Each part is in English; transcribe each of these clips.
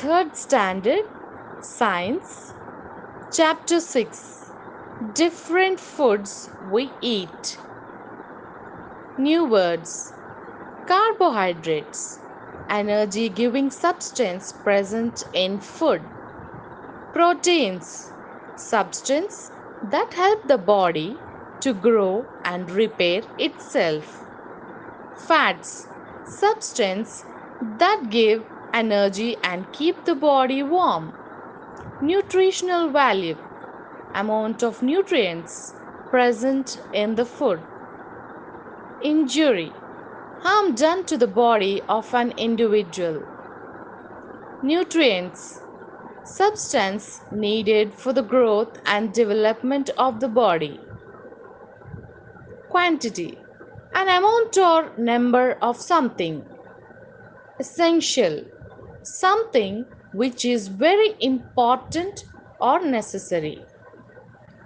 Third Standard Science, Chapter 6, Different Foods We Eat. New words: carbohydrates, energy giving substance present in food. Proteins, substance that help the body to grow and repair itself. Fats, substance that give energy and keep the body warm. Nutritional value, amount of nutrients present in the food. Injury, harm done to the body of an individual. Nutrients, substance needed for the growth and development of the body. Quantity, an amount or number of something. Essential, something which is very important or necessary.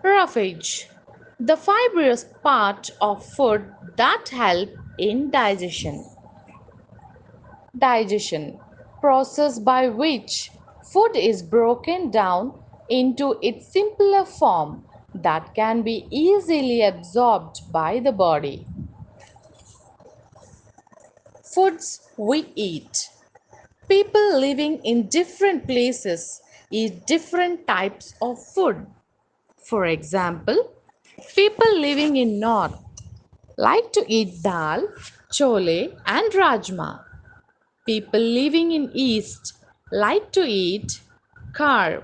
Roughage, the fibrous part of food that help in digestion. Digestion, process by which food is broken down into its simpler form that can be easily absorbed by the body. Foods we eat. People living in different places eat different types of food. For example, people living in North like to eat dal, chole, and rajma. People living in East like to eat carb,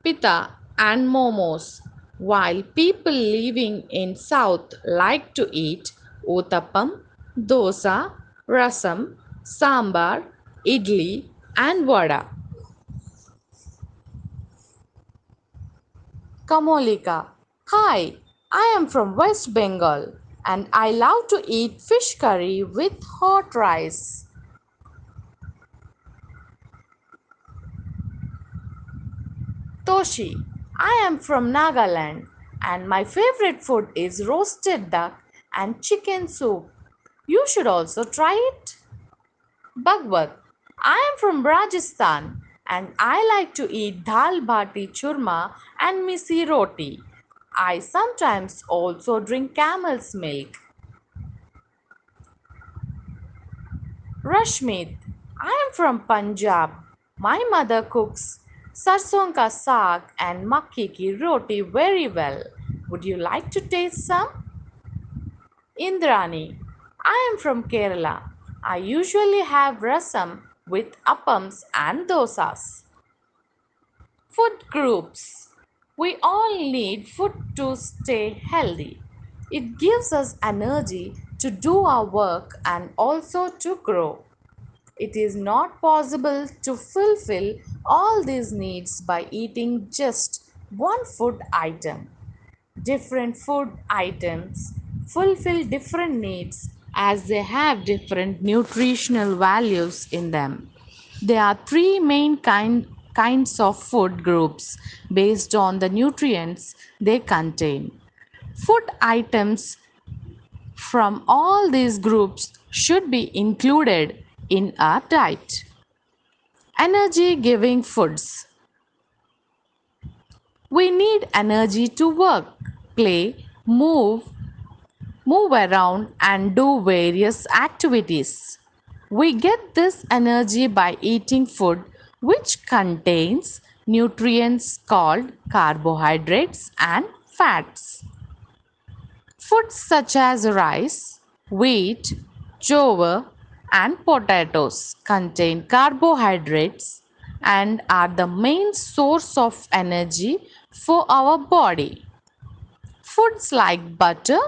pita, and momos, while people living in South like to eat uttapam, dosa, rasam, sambar, idli, and vada. Kamolika. Hi, I am from West Bengal and I love to eat fish curry with hot rice. Toshi. I am from Nagaland and my favorite food is roasted duck and chicken soup. You should also try it. Bhagwat. I am from Rajasthan and I like to eat dal bati churma and misi roti. I sometimes also drink camel's milk. Rashmit. I am from Punjab. My mother cooks sarson ka saag and makki ki roti very well. Would you like to taste some? Indrani. I am from Kerala. I usually have rasam with appams and dosas. Food groups. We all need food to stay healthy. It gives us energy to do our work and also to grow. It is not possible to fulfill all these needs by eating just one food item. Different food items fulfill different needs as they have different nutritional values in them. There are three main kinds of food groups based on the nutrients they contain. Food items from all these groups should be included in our diet. Energy giving foods. We need energy to work, play, move around, and do various activities. We get this energy by eating food which contains nutrients called carbohydrates and fats. Foods such as rice, wheat, jowar, and potatoes contain carbohydrates and are the main source of energy for our body. Foods like butter,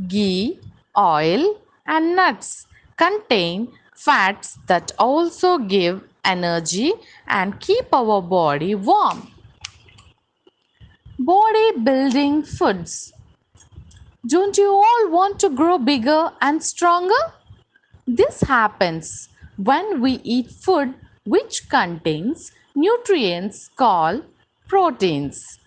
ghee, oil, and nuts contain fats that also give energy and keep our body warm. Body building foods. Don't you all want to grow bigger and stronger? This happens when we eat food which contains nutrients called proteins.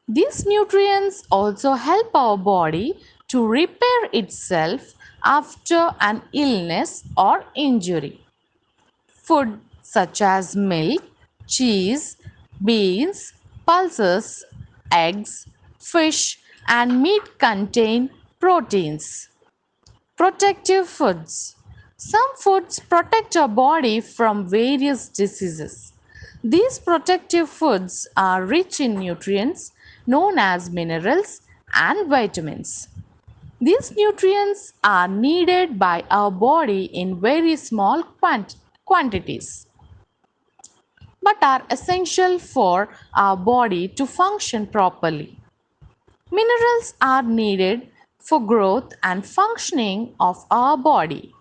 These nutrients also help our body to repair itself after an illness or injury. Food such as milk, cheese, beans, pulses, eggs, fish, and meat contain proteins. Protective foods. Some foods protect our body from various diseases. These protective foods are rich in nutrients known as minerals and vitamins. These nutrients are needed by our body in very small quantities but are essential for our body to function properly. Minerals are needed for growth and functioning of our body.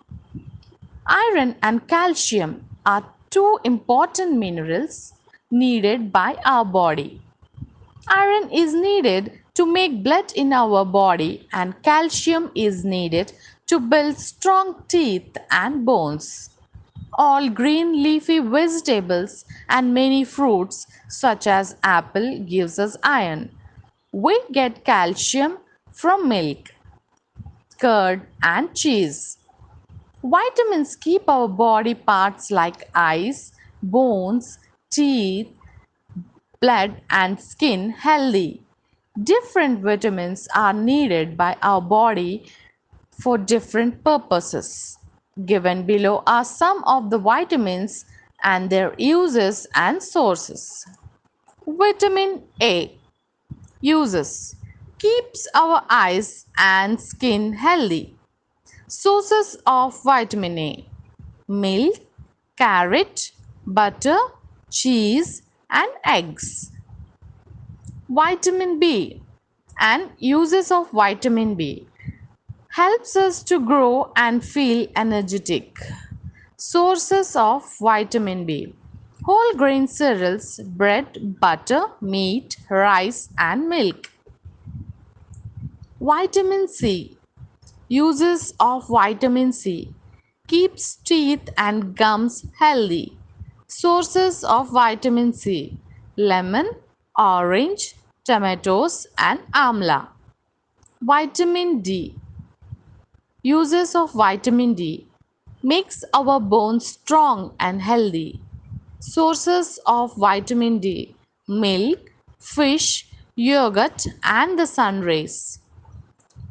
Iron and calcium are two important minerals needed by our body. Iron is needed to make blood in our body, and calcium is needed to build strong teeth and bones. All green leafy vegetables and many fruits such as apple gives us iron. We get calcium from milk, curd and cheese. Vitamins keep our body parts like eyes, bones, teeth, blood and skin healthy. Different vitamins are needed by our body for different purposes. Given below are some of the vitamins and their uses and sources. Vitamin A uses keeps our eyes and skin healthy. Sources of vitamin A: milk, carrot, butter, cheese, and eggs. Vitamin B and uses of vitamin B helps us to grow and feel energetic. Sources of vitamin B: whole grain cereals, bread, butter, meat, rice, and milk. Vitamin C. Uses of vitamin C: keeps teeth and gums healthy. Sources of vitamin C: lemon, orange, tomatoes, and amla. Vitamin D. Uses of vitamin D: makes our bones strong and healthy. Sources of vitamin D: milk, fish, yogurt, and the sun rays.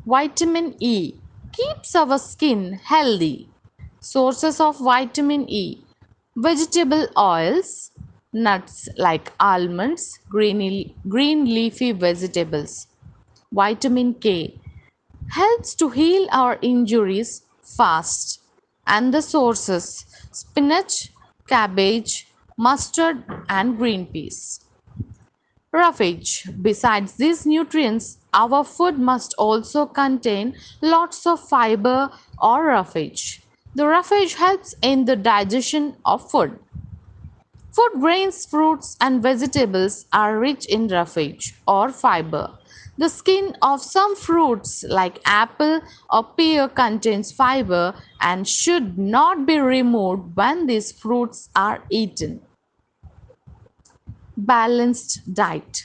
Vitamin E keeps our skin healthy. Sources of vitamin E: vegetable oils, nuts like almonds, green leafy vegetables. Vitamin K helps to heal our injuries fast. And the sources: spinach, cabbage, mustard, and green peas. Roughage. Besides these nutrients, our food must also contain lots of fiber or roughage. The roughage helps in the digestion of food. Food grains, fruits, and vegetables are rich in roughage or fiber. The skin of some fruits, like apple or pear, contains fiber and should not be removed when these fruits are eaten. Balanced diet.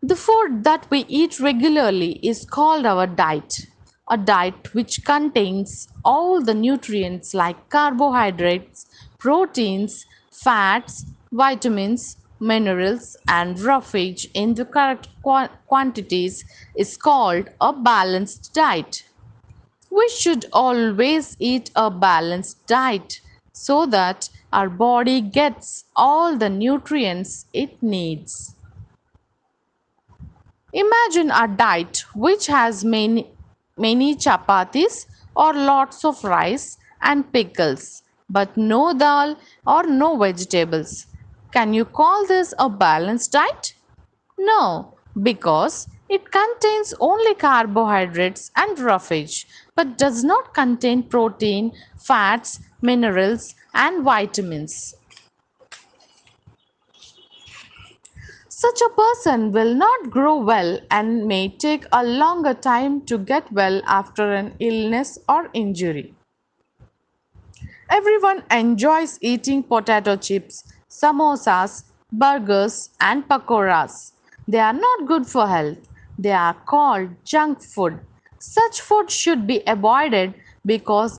The food that we eat regularly is called our diet. A diet which contains all the nutrients like carbohydrates, proteins, fats, vitamins, minerals, and roughage in the correct quantities is called a balanced diet. We should always eat a balanced diet so that our body gets all the nutrients it needs. Imagine a diet which has many chapatis or lots of rice and pickles, but no dal or no vegetables. Can you call this a balanced diet? No, because it contains only carbohydrates and roughage, but does not contain protein, fats, minerals, and vitamins. Such a person will not grow well and may take a longer time to get well after an illness or injury. Everyone enjoys eating potato chips, samosas, burgers, and pakoras. They are not good for health. They are called junk food. Such food should be avoided because